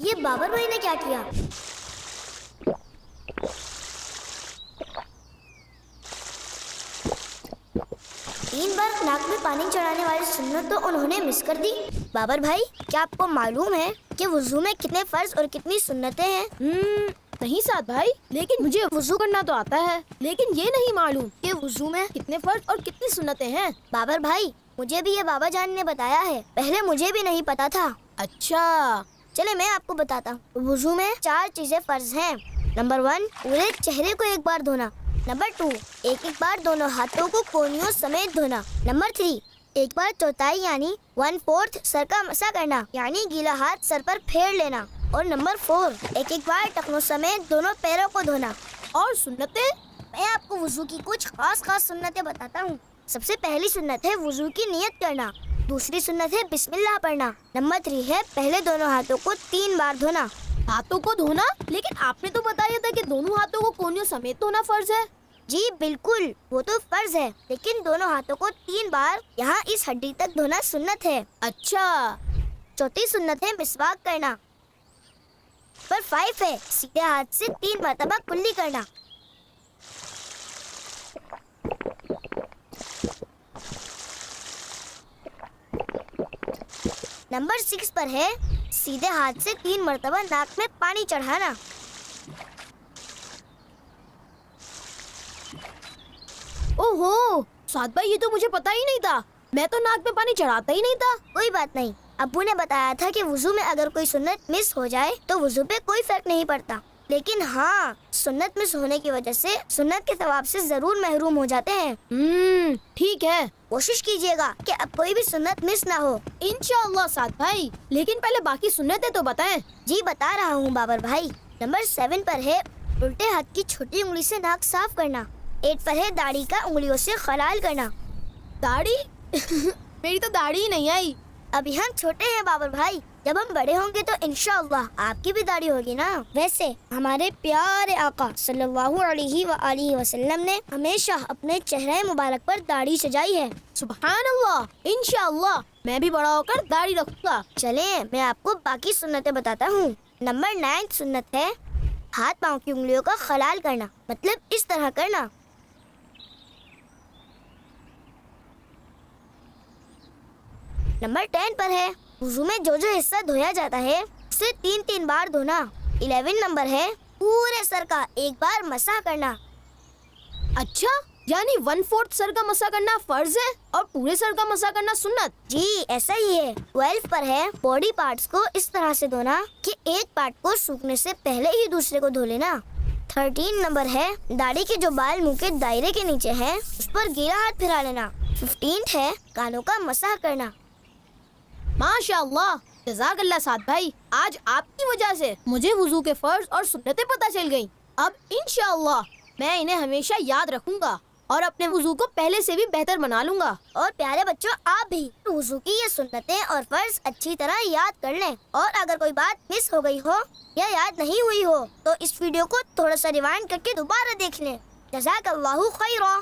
یہ بابر بھائی نے کیا کیا؟ تین بار ناک میں پانی چڑھانے والی سنت تو انہوں نے مس کر دی۔ بابر بھائی، کیا آپ کو معلوم ہے کہ وضو میں کتنے فرض اور کتنی سنتیں ہیں؟ نہیں سعد بھائی، لیکن مجھے وضو کرنا تو آتا ہے، لیکن یہ نہیں معلوم کہ وضو میں کتنے فرض اور کتنی سنتیں ہیں۔ بابر بھائی، مجھے بھی یہ بابا جان نے بتایا ہے، پہلے مجھے بھی نہیں پتا تھا۔ اچھا، چلے میں آپ کو بتاتا ہوں۔ وضو میں 4 چیزیں فرض ہیں۔ نمبر 1، پورے چہرے کو ایک بار دھونا۔ نمبر 2، ایک بار دونوں ہاتھوں کو کونیوں سمیت دھونا۔ نمبر 3، ایک بار چوتھائی یعنی 1/4 سر کا مسح کرنا، یعنی گیلا ہاتھ سر پر پھیر لینا۔ اور نمبر 4، ایک بار ٹخنوں سمیت دونوں پیروں کو دھونا۔ اور سنتیں؟ میں آپ کو وضو کی کچھ خاص سنتیں بتاتا ہوں۔ سب سے پہلی سنت ہے وضو کی نیت کرنا۔ دوسری سنت ہے بسم اللہ پڑھنا۔ نمبر 3 ہے پہلے دونوں ہاتھوں کو 3 بار دھونا۔ ہاتھوں کو دھونا؟ لیکن آپ نے تو بتایا تھا کہ دونوں ہاتھوں کو کونیوں سمیت دھونا فرض ہے۔ جی بالکل، وہ تو فرض ہے، لیکن دونوں ہاتھوں کو 3 بار یہاں اس ہڈی تک دھونا سنت ہے۔ اچھا، چوتھی سنت ہے مسواک کرنا۔ نمبر 5 ہے سیدھے ہاتھ سے 3 مرتبہ کلی کرنا۔ نمبر 6 پر ہے سیدھے ہاتھ سے 3 مرتبہ ناک میں پانی چڑھانا۔ اوہو سعد بھائی، یہ تو مجھے پتا ہی نہیں تھا، میں تو ناک میں پانی چڑھاتا ہی نہیں تھا۔ کوئی بات نہیں، ابو نے بتایا تھا کہ وضو میں اگر کوئی سنت مس ہو جائے تو وضو پہ کوئی فرق نہیں پڑتا، لیکن ہاں، سنت مس ہونے کی وجہ سے سنت کے ثواب سے ضرور محروم ہو جاتے ہیں۔ ٹھیک ہے، کوشش کیجیے گا کہ اب کوئی بھی سنت مس نہ ہو۔ انشاءاللہ سعد بھائی، لیکن پہلے باقی سنتیں تو بتائیں۔ جی بتا رہا ہوں بابر بھائی۔ نمبر 7 پر ہے الٹے ہاتھ کی چھوٹی انگلی سے ناک صاف کرنا۔ 8 پر ہے داڑھی کا انگلیوں سے خلال کرنا۔ داڑھی؟ میری تو داڑھی ہی نہیں آئی۔ ابھی ہم چھوٹے ہیں بابر بھائی، جب ہم بڑے ہوں گے تو انشاءاللہ آپ کی بھی داڑھی ہوگی نا۔ ویسے ہمارے پیارے آقا صلی اللہ علیہ وآلہ وسلم نے ہمیشہ اپنے چہرے مبارک پر داڑھی سجائی ہے۔ سبحان اللہ، انشاءاللہ میں بھی بڑا ہو کر داڑھی رکھوں گا۔ چلیں میں آپ کو باقی سنتیں بتاتا ہوں۔ نمبر 9 سنت ہے ہاتھ پاؤں کی انگلیوں کا خلال کرنا، مطلب اس طرح کرنا۔ نمبر 10 پر ہے وضو میں جو حصہ دھویا جاتا ہے اسے 3 بار دھونا۔ 11 نمبر ہے پورے سر کا ایک بار مسح کرنا۔ اچھا، یعنی 1/4 سر کا مسح کرنا فرض ہے اور پورے سر کا مسح کرنا سنت؟ جی ایسا ہی ہے۔ 12 پر ہے باڈی پارٹس کو اس طرح سے دھونا کہ ایک پارٹ کو سوکھنے سے پہلے ہی دوسرے کو دھو لینا۔ 13 نمبر ہے داڑھی کے جو بال منہ کے دائرے کے نیچے ہیں اس پر گیلا ہاتھ پھرا لینا۔ 15 ہے کانوں کا مسح کرنا۔ ماشاء اللہ، جزاک اللہ سعد بھائی، آج آپ کی وجہ سے مجھے وضو کے فرض اور سنتیں پتہ چل گئیں۔ اب انشاءاللہ میں انہیں ہمیشہ یاد رکھوں گا اور اپنے وضو کو پہلے سے بھی بہتر بنا لوں گا۔ اور پیارے بچوں، آپ بھی وضو کی یہ سنتیں اور فرض اچھی طرح یاد کر لیں، اور اگر کوئی بات مس ہو گئی ہو یا یاد نہیں ہوئی ہو تو اس ویڈیو کو تھوڑا سا ریوائنڈ کر کے دوبارہ دیکھ لیں۔ جزاک اللہ خیرا۔